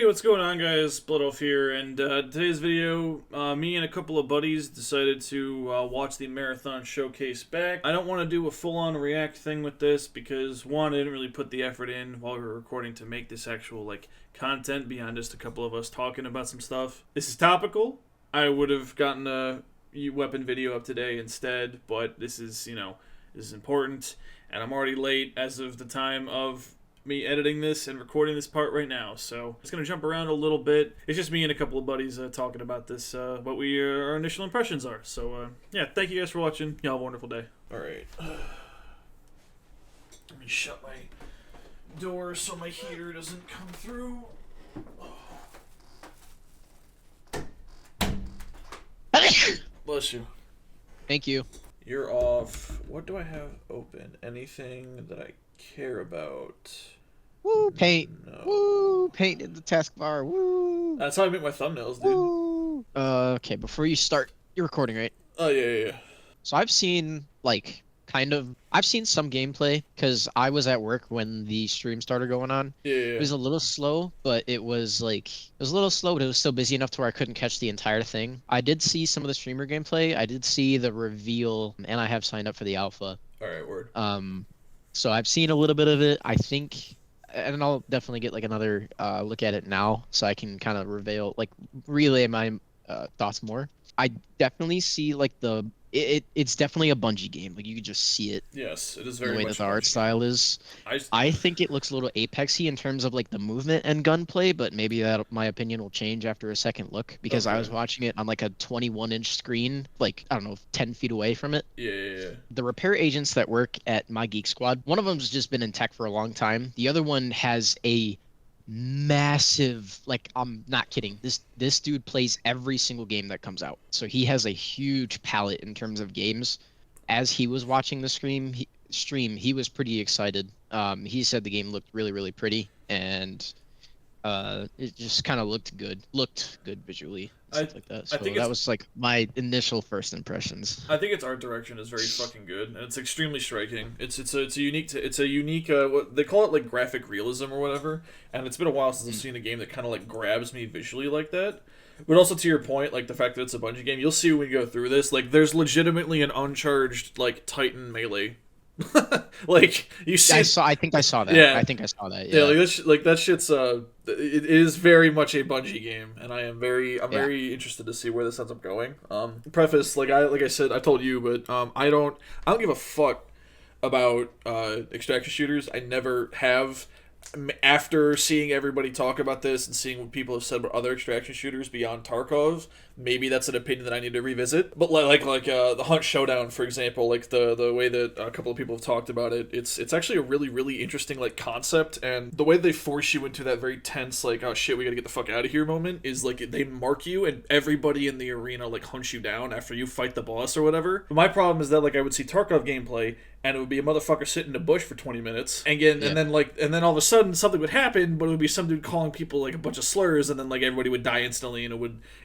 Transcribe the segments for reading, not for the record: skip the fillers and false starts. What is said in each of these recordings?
Hey, what's going on, guys? Bloodolf here, and today's video, me and a couple of buddies decided to watch the Marathon Showcase back. I don't want to do a full-on react thing with this because, one, I didn't really put the effort in while we were recording to make this actual, content beyond just a couple of us talking about some stuff. This is topical. I would have gotten a weapon video up today instead, but this is, this is important, and I'm already late as of the time of me editing this and recording this part right now, so it's gonna jump around a little bit. It's just me and a couple of buddies talking about this, what our initial impressions are. So yeah, thank you guys for watching. Y'all have a wonderful day. All right, let me shut my door so my heater doesn't come through. Bless you. Thank you. You're off. What do I have open? Anything that I care about? Woo, paint. No. Woo, paint in the taskbar. Woo. That's how I make my thumbnails, dude. Woo. Okay, before you start, you're recording, right? Oh, yeah. So I've seen, I've seen some gameplay, because I was at work when the stream started going on. Yeah. It was a little slow, but it was a little slow, but it was still busy enough to where I couldn't catch the entire thing. I did see some of the streamer gameplay. I did see the reveal, and I have signed up for the alpha. Alright, word. So I've seen a little bit of it. I think, and I'll definitely get another look at it now, so I can kind of relay my thoughts more. I definitely see it's definitely a Bungie game. You can just see it. Yes, it is very the way much that the art style is. I think it looks a little Apexy in terms of the movement and gunplay, but maybe that my opinion will change after a second look, because I was watching it on a 21-inch screen, I don't know, 10 feet away from it. Yeah. The repair agents that work at my Geek Squad, one of them's just been in tech for a long time. The other one has a massive, I'm not kidding, this dude plays every single game that comes out, so he has a huge palette in terms of games. As he was watching the stream, he was pretty excited. He said the game looked really, really pretty, and it just kind of looked good visually, stuff like that. So that was my initial first impressions. I think its art direction is very fucking good, and it's extremely striking. It's a unique what they call it, graphic realism or whatever. And it's been a while since I've seen a game that kind of grabs me visually like that. But also, to your point, the fact that it's a Bungie game, you'll see when we go through this. There's legitimately an uncharged Titan melee. You see, I think I saw that. Yeah. I think I saw that. Yeah, that shit's it is very much a Bungie game, and I'm very interested to see where this ends up going. Preface, I said, I told you, but I don't give a fuck about extraction shooters. I never have. After seeing everybody talk about this and seeing what people have said about other extraction shooters beyond Tarkov, maybe that's an opinion that I need to revisit. But the Hunt Showdown, for example, the way that a couple of people have talked about it, it's actually a really, really interesting concept, and the way they force you into that very tense oh shit, we gotta get the fuck out of here moment is they mark you, and everybody in the arena hunts you down after you fight the boss or whatever. But my problem is that I would see Tarkov gameplay, and it would be a motherfucker sitting in a bush for 20 minutes. And then all of a sudden something would happen, but it would be some dude calling people a bunch of slurs, and then everybody would die instantly, and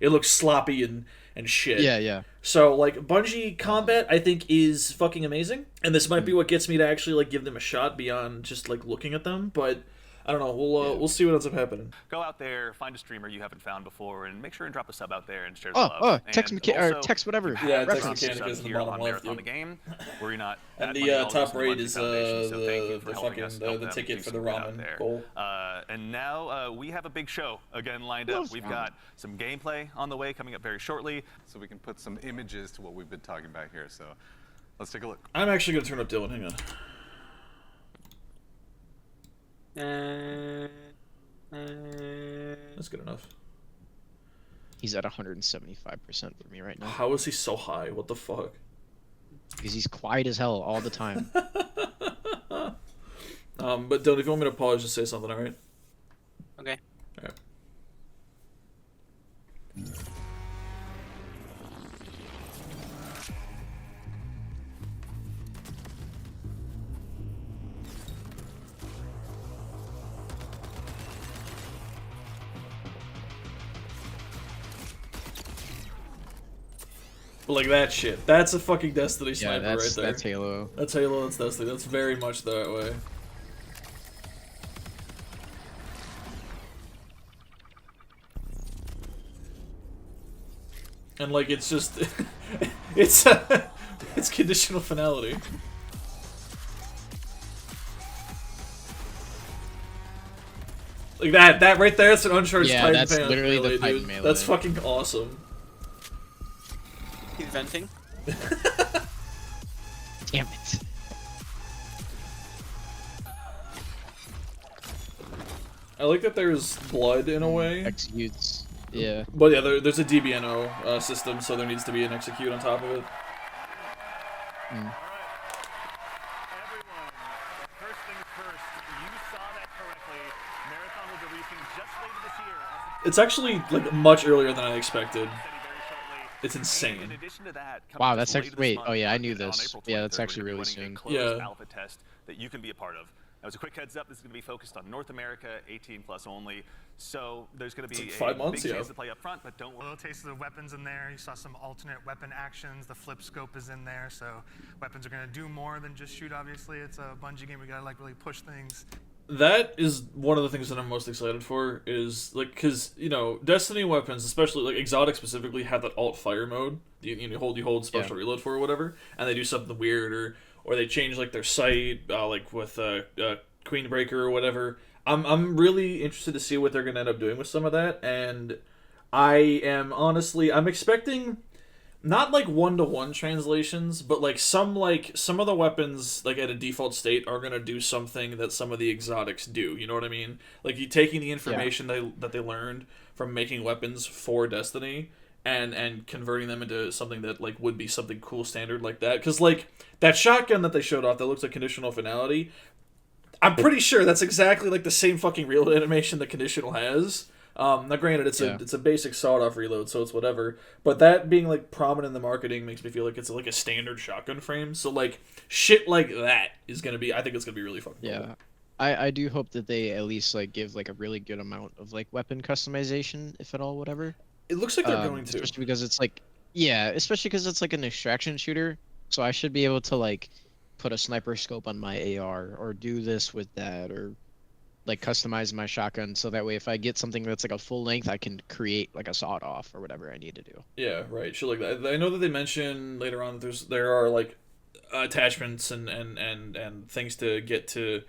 it looked sloppy and shit. Yeah. So Bungie combat, I think, is fucking amazing, and this might be what gets me to actually give them a shot beyond just looking at them. But I don't know. We'll see what ends up happening. Go out there, find a streamer you haven't found before, and make sure and drop a sub out there and share the love. Text whatever. Yeah, reference. text mechanic is in the here bottom on left. Marathon the game, where you're not. And the top rate is the ticket for the ramen bowl. And now we have a big show again lined up. We've got some gameplay on the way coming up very shortly, so we can put some images to what we've been talking about here. So let's take a look. I'm actually gonna turn up Dylan. Hang on. That's good enough. He's at 175% for me right now. How is he so high? What the fuck? Because he's quiet as hell all the time. But Dylan, if you want me to pause, just say something, alright? Okay. Alright. That shit. That's a fucking Destiny sniper right there. That's Halo. That's Halo, that's Destiny. That's very much that way. And like it's just it's conditional finality. Like that right there, it's an uncharged Yeah, Titan that's melee, literally the dude. Titan melee. That's fucking awesome. He's venting. Damn it. I like that there's blood in a way. Executes. Yeah. But yeah, there's a DBNO system, so there needs to be an execute on top of it. Mm. Everyone, first things first, you saw that correctly. Marathon will be releasing just later this year. It's actually like much earlier than I expected. Very shortly. It's In insane. addition to that, Wow, coming that's later actually- this wait, month, oh yeah, I knew on this. April Yeah, that's 23rd, actually we're really gonna be running a soon. closed Yeah. alpha test that you can be a part of. Now, as a quick heads up, this is going to be focused on North America, 18 plus only. So there's going to be It's like 5 a months, big yeah. chance to play up front, but don't A worry. little taste of the weapons in there. You saw some alternate weapon actions. The flip scope is in there, so weapons are gonna do more than just shoot. Obviously, it's a Bungie game. We gotta like really push things. That is one of the things that I'm most excited for, is like, because you know, Destiny weapons, especially like exotic specifically, have that alt fire mode. You hold special reload for or whatever, and they do something weird, or they change like their sight, like with Queenbreaker or whatever. I'm really interested to see what they're gonna end up doing with some of that, and I'm expecting not like 1-to-1 translations, but like some of the weapons like at a default state are gonna do something that some of the exotics do. You know what I mean? Like you taking the information that they learned from making weapons for Destiny and converting them into something that like would be something cool standard like that. Because like that shotgun that they showed off that looks like conditional finality, I'm pretty sure that's exactly like the same fucking reload animation that conditional has. Now, granted, it's a basic sawed-off reload, so it's whatever. But that being like prominent in the marketing makes me feel like it's like a standard shotgun frame. So like shit like that is gonna be. I think it's gonna be really fucking cool. Yeah. I do hope that they at least like give like a really good amount of like weapon customization, if at all, whatever. It looks like they're going to. Especially because it's like, yeah, especially because it's like an extraction shooter. So I should be able to like put a sniper scope on my AR or do this with that, or like customize my shotgun so that way if I get something that's like a full length, I can create like a sawed off or whatever I need to do. Yeah, right. Shit like that. I know that they mention later on that there are like attachments and things to get to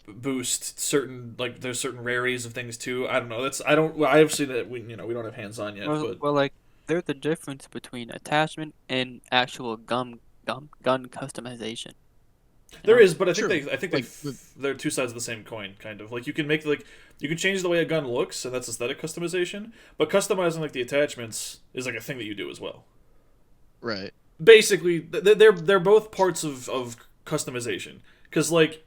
boost certain, like there's certain rarities of things too. I don't know. I obviously that we don't have hands on yet, but Well, like there's a difference between attachment and actual gun customization. there is. But I Sure. think Like, they're two sides of the same coin, kind of. Like you can make you can change the way a gun looks, and that's aesthetic customization. But customizing like the attachments is like a thing that you do as well. Right. Basically, they're both parts of customization, because like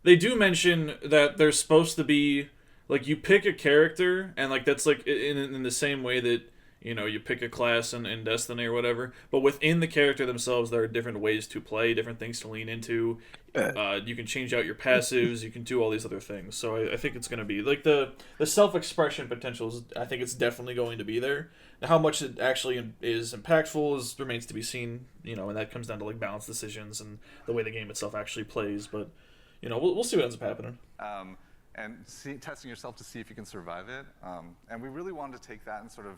they do mention that there's supposed to be like you pick a character, and like that's like in the same way that you pick a class in Destiny or whatever, but within the character themselves there are different ways to play, different things to lean into. You can change out your passives, you can do all these other things. So I think it's going to be like the self-expression potential I think it's definitely going to be there. Now, how much it actually is impactful remains to be seen, and that comes down to like balance decisions and the way the game itself actually plays. But we'll see what ends up happening. And testing yourself to see if you can survive it. And we really wanted to take that and sort of,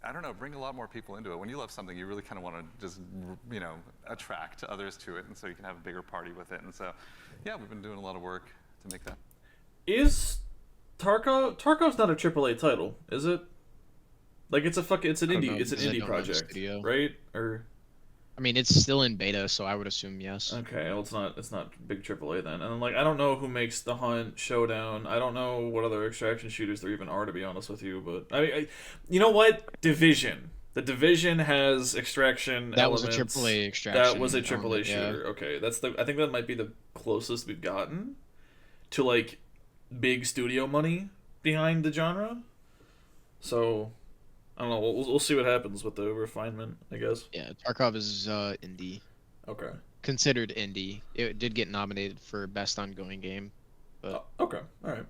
I don't know, bring a lot more people into it. When you love something, you really kind of want to just, attract others to it, and so you can have a bigger party with it. And so, yeah, we've been doing a lot of work to make that. Is Tarkov's not a AAA title, is it? Like it's an indie, it's an because I indie don't know the project, studio. right? Or I mean, it's still in beta, so I would assume yes. okay, well it's not big AAA then. And like I don't know who makes the Hunt, Showdown. I don't know what other extraction shooters there even are, to be honest with you. But you know what? Division. The Division has extraction. That was a elements. AAA extraction. That was a AAA element, yeah. shooter. Okay, I think that might be the closest we've gotten to like big studio money behind the genre. So I don't know. We'll see what happens with the refinement, I guess. Yeah, Tarkov is indie. Okay. Considered indie. It did get nominated for best ongoing game. But Okay. All right.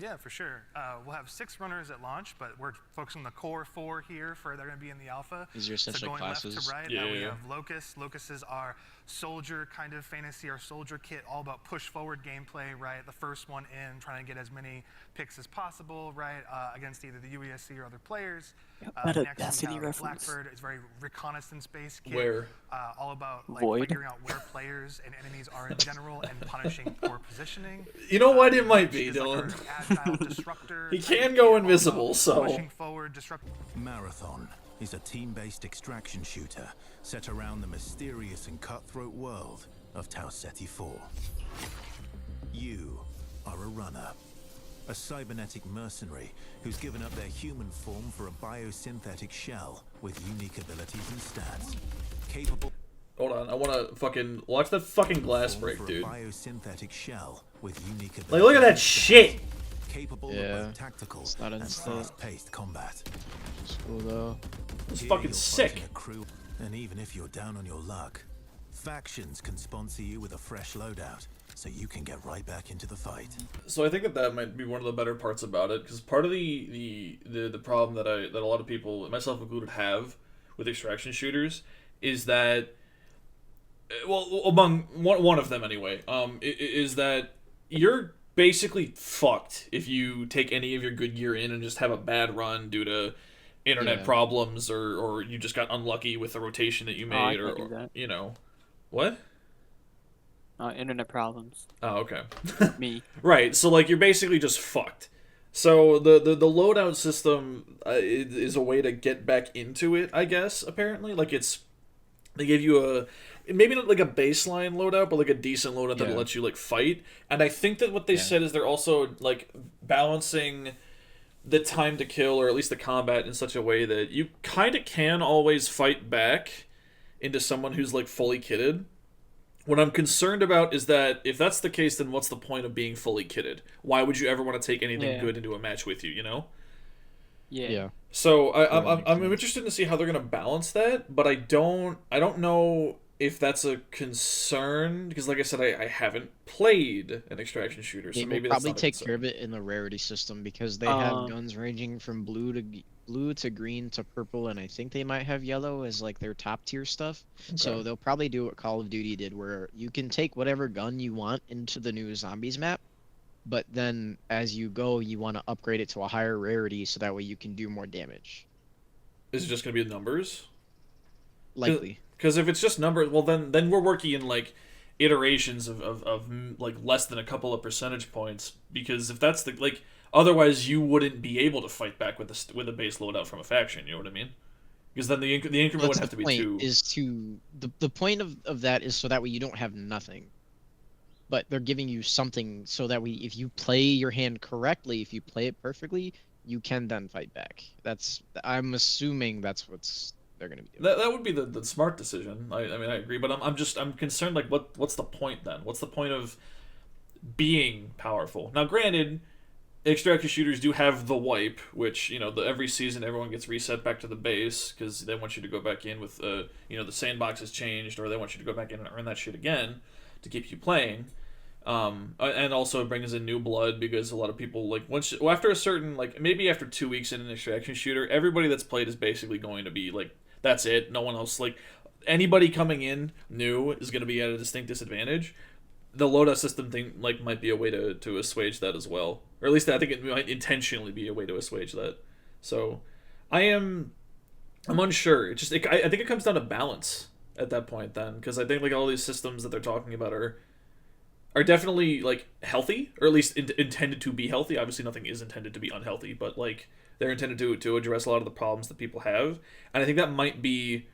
Yeah, for sure. We'll have 6 runners at launch, but we're focusing on the core 4 here. They're going to be in the alpha. these are So essentially going classes. left to right, Yeah, now we yeah. have Locust. Locusts are soldier kind of fantasy or soldier kit, all about push forward gameplay, right? The first one in, trying to get as many picks as possible, right? Against either the UESC or other players. Not a Next Destiny is reference. Blackbird. It's very reconnaissance based kit. Where? All about like Void. figuring out where players and enemies are in general and punishing poor positioning. You know what? It might be, Is like Dylan. our agile disruptor He type can kit, go all invisible, about so- pushing forward, disrupt. Marathon is a team-based extraction shooter set around the mysterious and cutthroat world of Tau Ceti 4. You are a runner, a cybernetic mercenary who's given up their human form for a biosynthetic shell with unique abilities and stats. Capable Hold on, I want to fucking watch that fucking glass break, for a dude. biosynthetic shell with unique abilities. Like, look at that and shit. stats. Capable Yeah, of both tactical it's not and instant. fast-paced combat. It's cool though. It's Here fucking you're sick. fighting a crew, and even if you're down on your luck, factions can sponsor you with a fresh loadout, so you can get right back into the fight. So I think that might be one of the better parts about it, because part of the problem that a lot of people, myself included, have with extraction shooters is that, well, among one of them anyway, is that you're basically fucked if you take any of your good gear in and just have a bad run due to internet Yeah. problems, or you just got unlucky with the rotation that you Oh, I made, can't do or that. you know, what? Internet problems. Oh, okay. Me. Right, so like you're basically just fucked. So the loadout system is a way to get back into it, I guess. Apparently, like they give you a maybe not like a baseline loadout, but like a decent loadout that Yeah. lets you like fight. And I think that what they said is they're also like balancing the time to kill, or at least the combat, in such a way that you kind of can always fight back into someone who's like fully kitted. What I'm concerned about is that if that's the case, then what's the point of being fully kitted? Why would you ever want to take anything Yeah. good into a match with you, you know? Yeah. Yeah. So that makes I'm sense. interested to see how they're gonna balance that, but I don't know if that's a concern, because like I said, I haven't played an extraction shooter, so They maybe will that's probably not a take concern. care of it in the rarity system because they have Um, guns ranging from blue to green to purple, and I think they might have yellow as like their top tier stuff. So Okay. they'll probably do what Call of Duty did, where you can take whatever gun you want into the new zombies map, but then as you go, you want to upgrade it to a higher rarity so that way you can do more damage. Is it just gonna be the numbers? Likely. Because if it's just numbers, well then we're working in like iterations of like less than a couple of percentage points. Because if that's the like, otherwise you wouldn't be able to fight back with a base loadout from a faction. You know what I mean? Because then the increment would That's have the to be point. too. Is to the point of that is so that way you don't have nothing. But they're giving you something so that way if you play your hand correctly, if you play it perfectly, you can then fight back. I'm assuming that's what's they're gonna be doing. That would be the smart decision. I mean I agree, but I'm concerned, like what's the point then? What's the point of being powerful? Now granted, extraction shooters do have the wipe, which, you know, every season everyone gets reset back to the base because they want you to go back in with you know, the sandbox has changed, or they want you to go back in and earn that shit again to keep you playing. And also it brings in new blood, because a lot of people, like, after a certain, like, maybe after 2 weeks in an extraction shooter, everybody that's played is basically going to be like, that's it. No one else, like, anybody coming in new is going to be at a distinct disadvantage. The loadout system thing, like, might be a way to assuage that as well, or at least I think it might intentionally be a way to assuage that. So I'm unsure. I think it comes down to balance at that point then, because I think like all these systems that they're talking about are definitely like healthy, or at least intended to be healthy. Obviously nothing is intended to be unhealthy, but like they're intended to address a lot of the problems that people have. And I think that might be,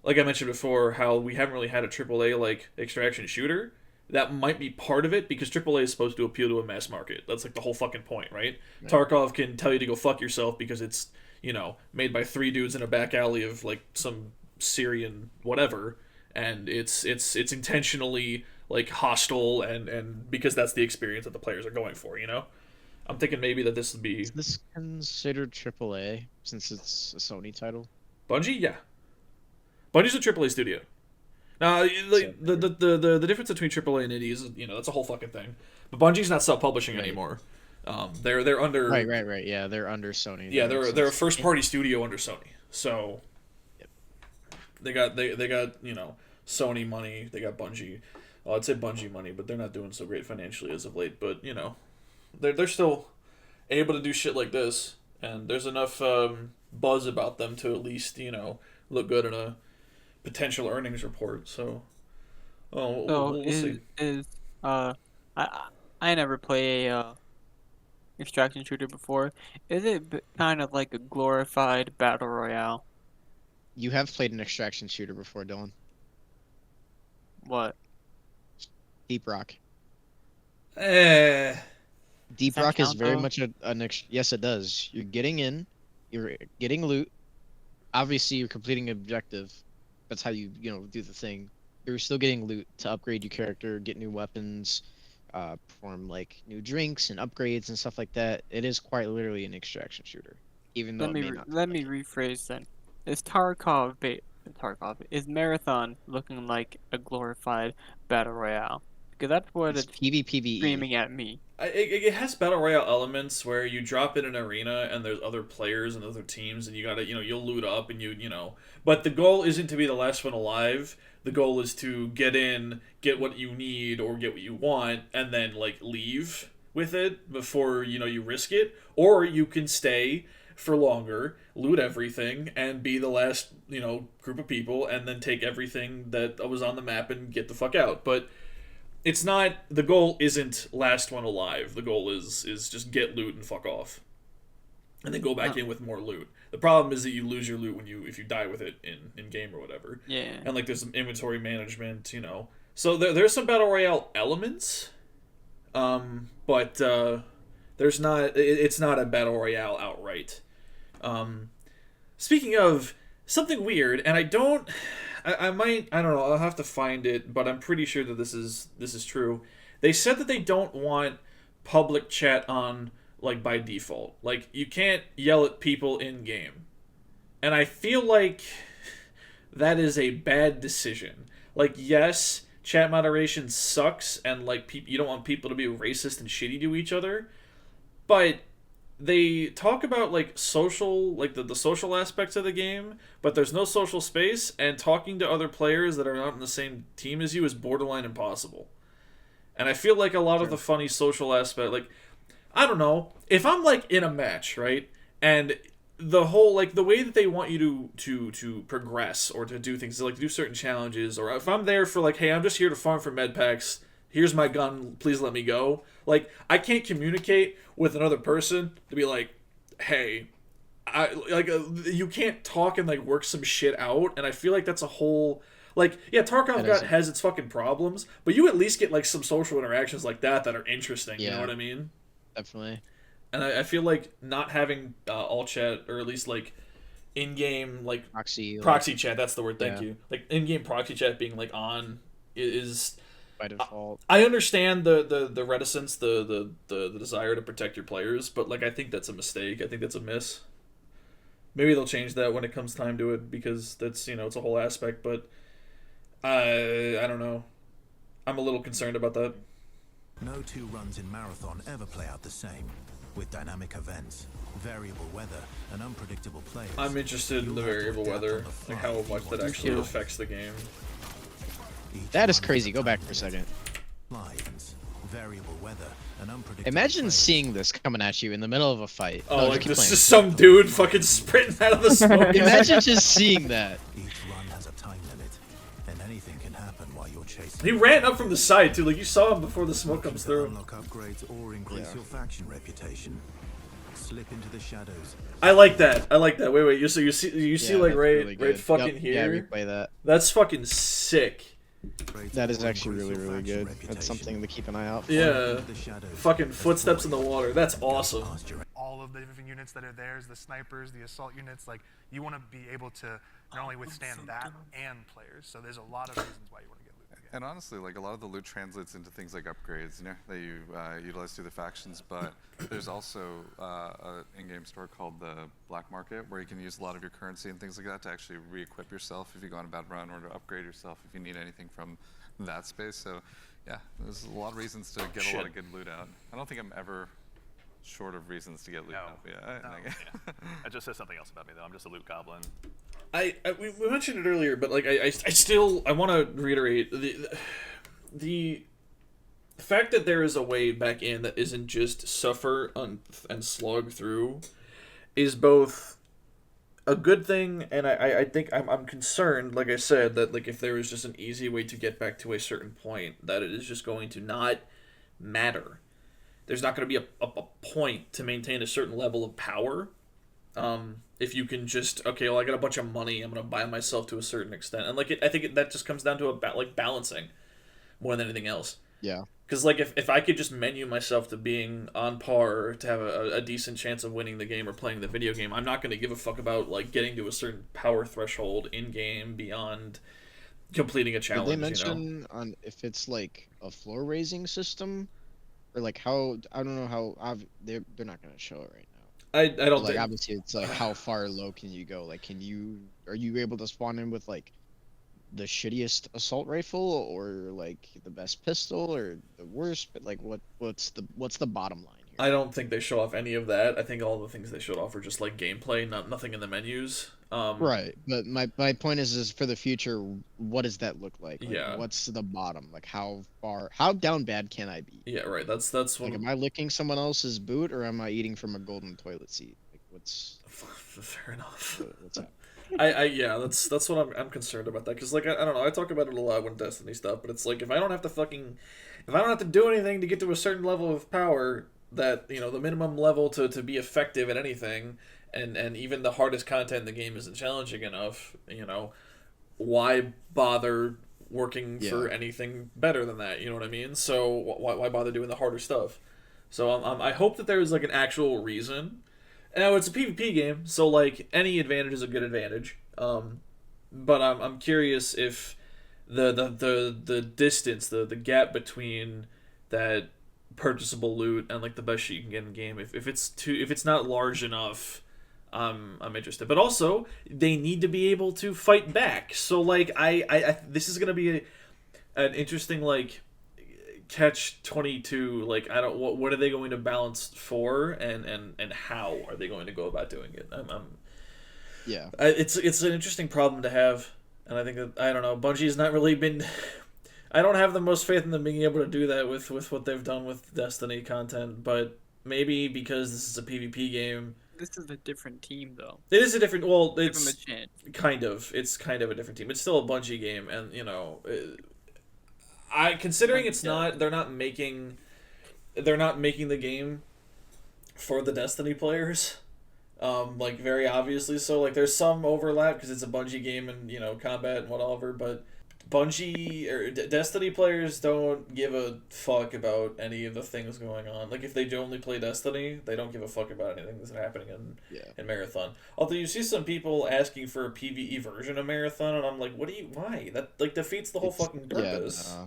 like I mentioned before, how we haven't really had a AAA like extraction shooter. That might be part of it, because AAA is supposed to appeal to a mass market. That's like the whole fucking point, right? Tarkov can tell you to go fuck yourself because it's, you know, made by 3 dudes in a back alley of like some Syrian whatever, and it's intentionally like hostile, and because that's the experience that the players are going for, you know? I'm thinking maybe that this would be Is this considered AAA since it's a Sony title? Bungie, yeah. Bungie's a AAA studio. Now, like, the difference between AAA and indie is, you know, that's a whole fucking thing. But Bungie's not self-publishing Right. anymore. They're under Right. Yeah, they're under Sony. Yeah, That makes they're a sense. first-party studio under Sony. So Yep. they got you know, Sony money, they got Bungie. Well, I'd say Bungie money, but they're not doing so great financially as of late. But you know, they're still able to do shit like this, and there's enough buzz about them to at least look good in a potential earnings report. So, we'll see. I never play a extraction shooter before. Is it kind of like a glorified battle royale? You have played an extraction shooter before, Dylan. What? Deep Rock. Eh. Deep Does that Rock is count, very though? much yes, it does. You're getting in, you're getting loot. Obviously, you're completing an objective. That's how you do the thing. You're still getting loot to upgrade your character, get new weapons, perform like new drinks and upgrades and stuff like that. It is quite literally an extraction shooter, even though Let it me may not. let me rephrase then. Is Marathon looking like a glorified battle royale? Because that's what It's it's PvPvE. screaming at me. It has battle royale elements where you drop in an arena and there's other players and other teams and you gotta you'll loot up and but the goal isn't to be the last one alive. The goal is to get in, get what you need or get what you want, and then like leave with it before you risk it, or you can stay for longer, loot everything, and be the last group of people, and then take everything that was on the map and get the fuck out. But it's not, the goal isn't last one alive. The goal is just get loot and fuck off, and then go back in with more loot. The problem is that you lose your loot if you die with it in game or whatever. Yeah. And like there's some inventory management, So there's some battle royale elements, but there's not. It's not a battle royale outright. Speaking of something weird, and I don't know, I'll have to find it, but I'm pretty sure that this is true. They said that they don't want public chat on like by default. Like you can't yell at people in game. And I feel like that is a bad decision. Like yes, chat moderation sucks and like you don't want people to be racist and shitty to each other, but they talk about like social, like the social aspects of the game, but there's no social space, and talking to other players that are not in the same team as you is borderline impossible. And I feel like a lot of the funny social aspect, like I don't know, if I'm like in a match, right, and the whole like the way that they want you to progress or to do things, like do certain challenges, or if I'm there for like, hey, I'm just here to farm for med packs, here's my gun, please let me go. Like, I can't communicate with another person to be like, hey, you can't talk and, like, work some shit out, and I feel like that's a whole, like, yeah, Tarkov has its fucking problems, but you at least get, like, some social interactions like that are interesting, you know what I mean? Definitely. And I feel like not having all chat, or at least, like, in-game, like, proxy chat, that's the word, thank you. Like, in-game proxy chat being, like, on is... by default. I understand the reticence, the desire to protect your players, but like I think that's a mistake. I think that's a miss. Maybe they'll change that when it comes time to it, because that's it's a whole aspect. But I don't know. I'm a little concerned about that. No two runs in Marathon ever play out the same, with dynamic events, variable weather, and unpredictable players. I'm interested in the variable weather, like how much that actually affects the game. That is crazy. Go back for a second. Lines, variable weather, and unpredictable Imagine players. seeing this coming at you in the middle of a fight. Oh, No, like keep this playing. is some dude fucking sprinting out of the smoke. Imagine just seeing that. Each run has a time limit, and anything can happen while you're chasing. He ran up from the side too, like you saw him before the smoke comes To through. unlock upgrades or increase your faction reputation. Slip into the shadows. I like that. Wait, you see Yeah, like that's right really good. fucking Yep, here. Yeah, replay that. That's fucking sick. That is actually really good. That's something to keep an eye out for. Yeah. Fucking footsteps in the water. That's awesome. All of the different units that are there, the snipers, the assault units, like you want to be able to not only withstand that and players. So there's a lot of reasons why you want to get loot again. And honestly, like a lot of the loot translates into things like upgrades, that you utilize through the factions. But there's also an in-game store called the Black Market, where you can use a lot of your currency and things like that to actually re-equip yourself if you go on a bad run, or to upgrade yourself if you need anything from that space. So yeah, there's a lot of reasons to get a lot of good loot out. I don't think I'm ever short of reasons to get loot. No. Yeah. That just says something else about me, though. I'm just a loot goblin. We mentioned it earlier, but like I want to reiterate the fact that there is a way back in that isn't just suffer and slog through is both a good thing, and I think I'm concerned, like I said, that like if there was just an easy way to get back to a certain point, that it is just going to not matter. There's not going to be a point to maintain a certain level of power. If you can just, okay, well, I got a bunch of money, I'm going to buy myself to a certain extent. And, like, I think that just comes down to, balancing more than anything else. Yeah. Because, like, if I could just menu myself to being on par to have a decent chance of winning the game or playing the video game, I'm not going to give a fuck about, like, getting to a certain power threshold in-game beyond completing a challenge, Did they mention on if it's, like, a floor-raising system? Or, like, how... I don't know how... They're not going to show it right now. I don't like think... obviously it's like how far low can you go? Like are you able to spawn in with like the shittiest assault rifle or like the best pistol or the worst? But like what's the bottom line here? I don't think they show off any of that. I think all the things they showed off are just like gameplay, nothing in the menus. Right, but my point is for the future, what does that look like? Yeah. What's the bottom? Like how down bad can I be? Yeah, right. That's what. Like, am I licking someone else's boot or am I eating from a golden toilet seat? Like what's fair enough. What's up? Yeah, that's what I'm concerned about that, because like I don't know, I talk about it a lot when Destiny stuff, but it's like if I don't have to do anything to get to a certain level of power, that the minimum level to be effective at anything, and even the hardest content in the game isn't challenging enough, why bother working for anything better than that? You know what I mean? So why bother doing the harder stuff? So I hope that there's like an actual reason. Now it's a PvP game, so like any advantage is a good advantage. But I'm curious if the distance, the gap between that purchasable loot and like the best shit you can get in game, if it's not large enough, I'm interested. But also they need to be able to fight back. So like I this is gonna be an interesting like catch-22. Like I don't what are they going to balance for, and how are they going to go about doing it? It's an interesting problem to have, and I think that I don't know, Bungie's not really been. I don't have the most faith in them being able to do that with what they've done with Destiny content, but maybe because this is a PvP game. This is a different team, though. It is a different. Well, it's Give them a chance. It's kind of a different team. It's still a Bungie game, and considering it's not. They're not making the game for the Destiny players. Like very obviously so. Like there's some overlap because it's a Bungie game and combat and whatever, but Bungie or Destiny players don't give a fuck about any of the things going on. Like if they do only play Destiny, they don't give a fuck about anything that's happening in Marathon. Although you see some people asking for a PvE version of Marathon, and I'm like, why? That like defeats the whole fucking purpose. Yeah,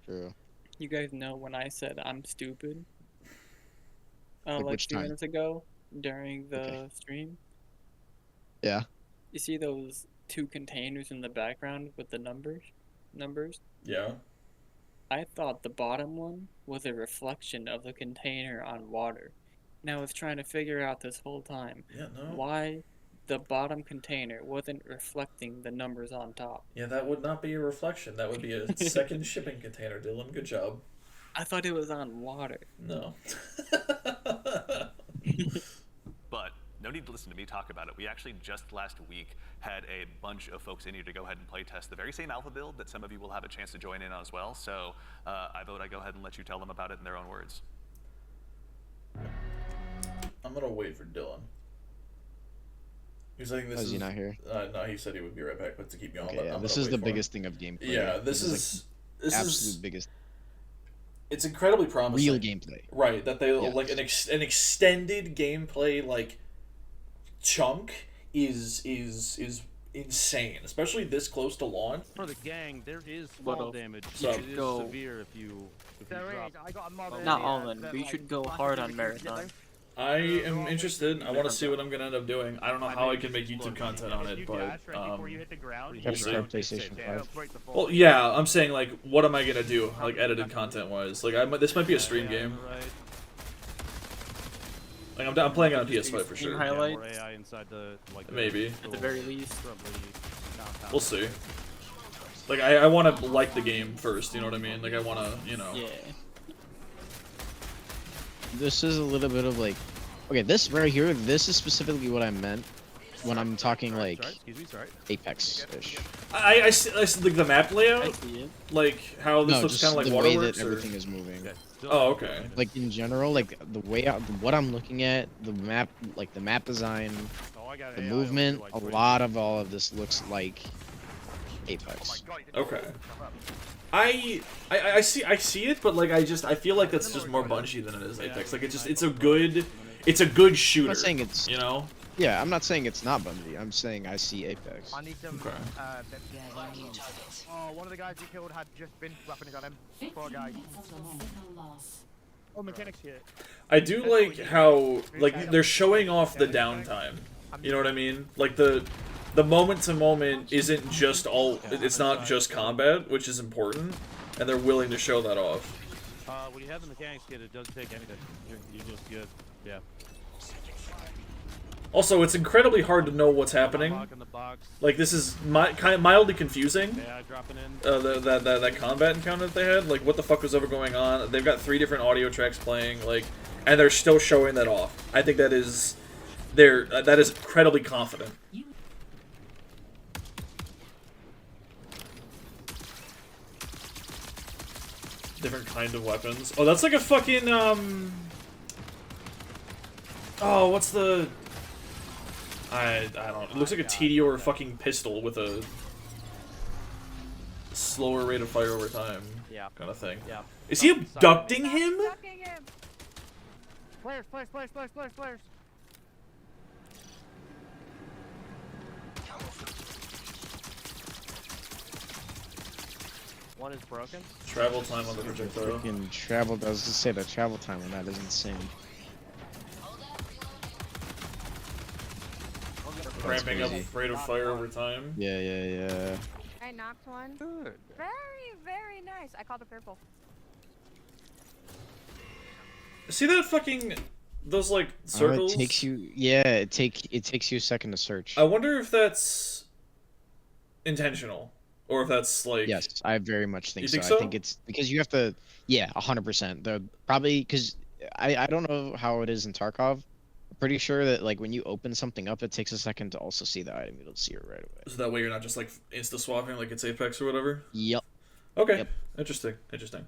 true. You guys know when I said I'm stupid? Like like which 2 time? minutes ago during the stream. Yeah. You see those 2 containers in the background with the numbers? Yeah. I thought the bottom one was a reflection of the container on water. And I was trying to figure out this whole time why the bottom container wasn't reflecting the numbers on top. Yeah, that would not be a reflection. That would be a second shipping container, Dylan. Good job. I thought it was on water. No. But no need to listen to me talk about it. We actually just last week had a bunch of folks in here to go ahead and play test the very same alpha build that some of you will have a chance to join in on as well. So I vote I go ahead and let you tell them about it in their own words. I'm gonna wait for Dylan. He's like, this is he not here? No, he said he would be right back, but to keep going. Okay, yeah, this is the biggest thing of gameplay. Yeah, this is absolute biggest. It's incredibly promising. Real gameplay. Right, that they like an extended gameplay like chunk is insane, especially this close to launch. For the gang, there is What fall else? damage. So- It is Go. severe if you drop. Not all in, but you should go hard on Marathon. I am interested. I want to see what I'm gonna end up doing. I don't know how I can make YouTube content on it, but Have we'll to see. start PlayStation 5. Well, yeah, I'm saying like, what am I gonna do, like edited content wise? Like, this might be a stream game. Like I'm playing it on PS5 for Steam sure. highlights. More AI inside the like. Maybe. At the very least. Probably not We'll see. Like I want to like the game first. You know what I mean? Like I want to, you know. Yeah. This is a little bit of like, okay, this right here, this is specifically what I meant when I'm talking like Excuse me, sorry. Apex-ish. I see like the map I layout, see it. like how this No, looks just kind of like the way Waterworks. that Or... everything is moving. Oh, okay. Like in general, like the way out, what I'm looking at, the map, like the map design, Oh, I got the AI movement, over a here, like, lot of all of this looks like Apex. Okay. I see it, but like I feel like that's just more Bungie than it is Apex. Like it's a good shooter. I'm not saying it's, you know. yeah, I'm not saying it's not Bungie. I'm saying I see Apex. I need some. Okay. Oh, one of the guys you killed had just been weaponing on him. Poor guy. Oh, mechanics here. I do like how like they're showing off the downtime. You know what I mean? Like the moment to moment isn't just all. It's not just combat, which is important, and they're willing to show that off. When you have the mechanics kit, it does take anything. You're just good. Yeah. Also, it's incredibly hard to know what's happening. Lock in the box. Like this is kind of mildly confusing. AI dropping in. That combat encounter that they had, like what the fuck was ever going on? They've got 3 different audio tracks playing, like, and they're still showing that off. I think that is, that is incredibly confident. Different kind of weapons. Oh, that's like a fucking oh, what's the? I don't. It looks like a TD or a fucking pistol with a slower rate of fire over time. Yeah. Kind of thing. Yeah. Is he abducting him? Flares, flares, flares, flares, flares, flares. One is broken. Travel time on the projectile. Freaking travel, I was to say the travel time on that is insane. Ramping up crazy. rate of fire over time. Yeah. I knocked one. Good. Very nice. I called a purple. See that fucking those like circles? Oh, it takes you. Yeah, it takes you a second to search. I wonder if that's intentional, or if that's like. Yes, I very much think You so. think so? I think it's because you have to. Yeah, 100%. The probably because I don't know how it is in Tarkov. I'm pretty sure that like when you open something up, it takes a second to also see the item. You don't see it right away. So that way you're not just like insta swapping like it's Apex or whatever. Yep. Okay. Yep. Interesting.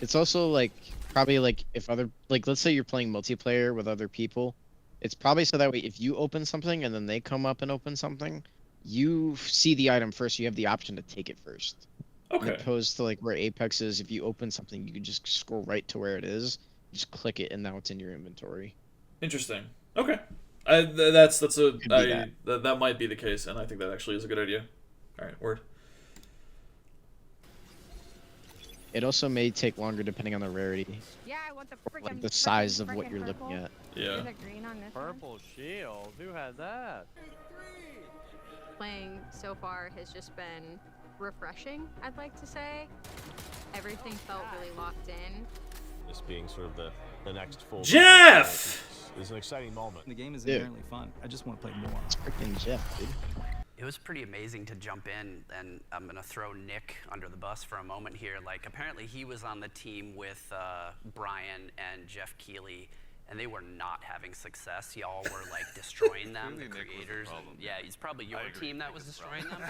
It's also like probably like if other like let's say you're playing multiplayer with other people, it's probably so that way if you open something and then they come up and open something, you see the item first. You have the option to take it first. Okay. As opposed to like where Apex is, if you open something, you can just scroll right to where it is, just click it, and now it's in your inventory. Interesting. Okay. That's a Could be that might be the case, and I think that actually is a good idea. All right, word. It also may take longer depending on the rarity, Yeah, I want the freaking. like the size of what you're looking at. Yeah. Is it green on this one? Purple shield. Who had that? Playing so far has just been refreshing, I'd like to say. Everything felt really locked in. This being sort of the next full. Jeff! Is an exciting moment. The game is Dude. inherently fun. I just want to play more. It's freaking Jeff, dude. It was pretty amazing to jump in, and I'm gonna throw Nick under the bus for a moment here. Like, apparently he was on the team with Brian and Jeff Keighley, and they were not having success. Y'all were like destroying them, the Clearly Nick was the creators. problem. And, yeah, it's probably your I agree, team that Nick was is the destroying them.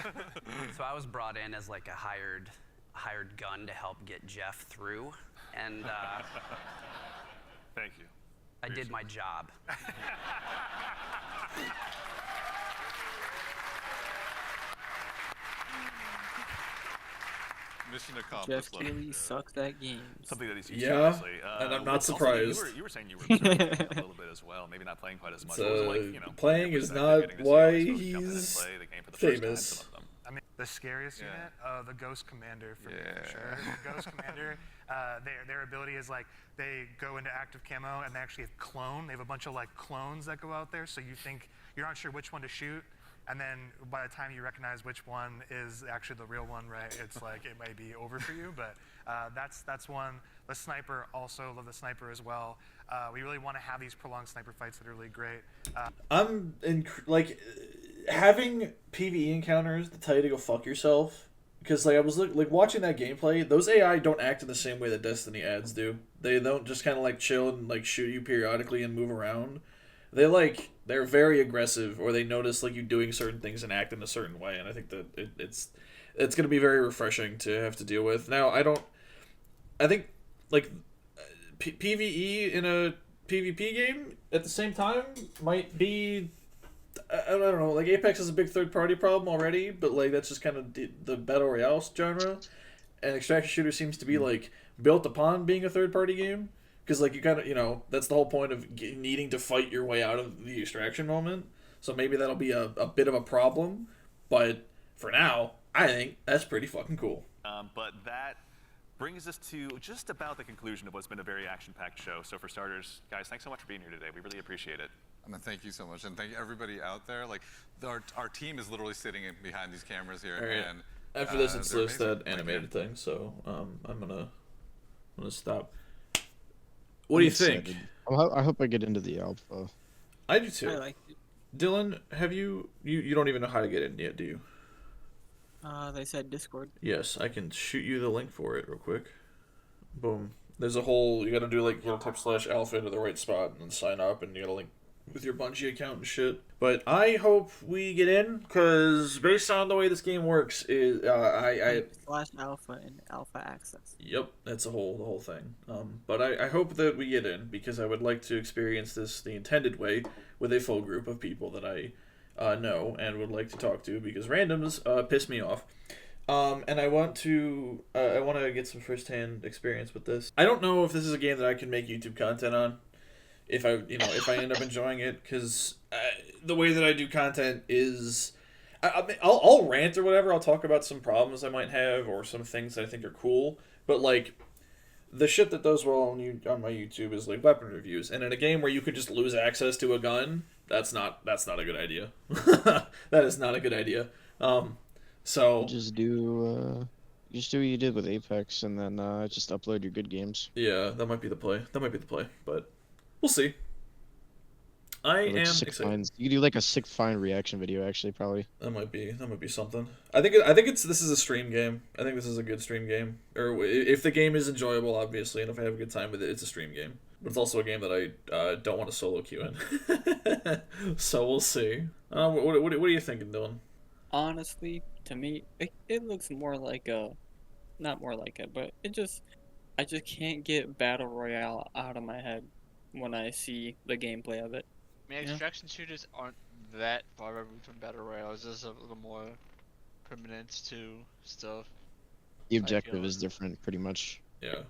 So I was brought in as like a hired gun to help get Jeff through, and Thank you. I did my job. Mission accomplished. Jeff Keighley sucks at games. Something that he's used Yeah, to, honestly. and I'm not Also, surprised. You were saying you were observing a little bit as well. Maybe not playing quite as much. What was it like, you know, playing your is perspective not getting to see all why these folks jump in and he's play the game for the first time, famous. some of them? I mean, the scariest Yeah. unit, the Ghost Commander for me, Yeah. for sure. The Ghost Commander, their ability is like they go into active camo and they actually have clone. They have a bunch of like clones that go out there, so you think you're not sure which one to shoot, And then by the time you recognize which one is actually the real one, right, it's like it may be over for you. But that's one. The sniper, also love the sniper as well. We really want to have these prolonged sniper fights that are really great. Like having PvE encounters that tell you to go fuck yourself. Because like I was like watching that gameplay, those AI don't act in the same way that Destiny ads do. They don't just kind of like chill and like shoot you periodically and move around. They're very aggressive, or they notice like you doing certain things and act in a certain way. And I think that it's gonna be very refreshing to have to deal with. Now I think like PvE in a PvP game at the same time might be. I don't know, like Apex is a big third-party problem already, but like that's just kind of the battle royale genre, and extraction shooter seems to be like built upon being a third-party game, because like you kind of that's the whole point of needing to fight your way out of the extraction moment. So maybe that'll be a bit of a problem, but for now, I think that's pretty fucking cool. But that brings us to just about the conclusion of what's been a very action-packed show. So for starters, guys, thanks so much for being here today. We really appreciate it. Thank you so much, and thank everybody out there. Like our team is literally sitting behind these cameras here, Right. and After this, it's they're just that amazing. animated thing. So I'm gonna stop. What do you think? I hope I get into the alpha. I do too. I like it. Dylan, have you don't even know how to get in yet, do you? They said Discord. Yes, I can shoot you the link for it real quick. Boom. There's a whole, you gotta do like, type /alpha into the right spot and then sign up, and you gotta link with your Bungie account and shit. But I hope we get in, because based on the way this game works, is /alpha and alpha access. Yep, that's the whole thing. But I hope that we get in, because I would like to experience this the intended way with a full group of people that I know and would like to talk to, because randoms piss me off. And I want to get some first-hand experience with this. I don't know if this is a game that I can make YouTube content on, if I end up enjoying it, because the way that I do content is, I'll rant or whatever. I'll talk about some problems I might have or some things that I think are cool, but like the shit that does well on my YouTube is like weapon reviews, and in a game where you could just lose access to a gun, that's not a good idea. That is not a good idea. So just do what you did with Apex, and then just upload your good games. Yeah, that might be the play. But we'll see. I am excited. You could do like a sick fine reaction video, actually, probably. That might be something. I think this is a stream game. I think this is a good stream game. Or if the game is enjoyable, obviously, and if I have a good time with it, it's a stream game. But it's also a game that I don't want to solo queue in. So we'll see. What are you thinking, Dylan? Honestly, to me, it looks more like not more like it, but I just can't get Battle Royale out of my head when I see the gameplay of it. I mean, extraction shooters aren't that far removed from Battle Royale. It's just a little more permanence to stuff. The objective is different, pretty much. Yeah.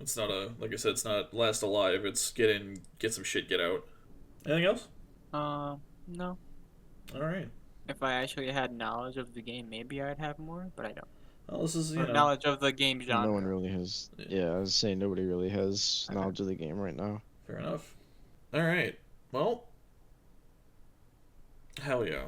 It's not like I said, it's not last alive, it's get in, get some shit, get out. Anything else? No. Alright. If I actually had knowledge of the game, maybe I'd have more, but I don't. Well, this is, knowledge of the game genre. No one really has. Yeah, I was saying nobody really has knowledge of the game right now. Fair enough. Alright. Well, hell yeah.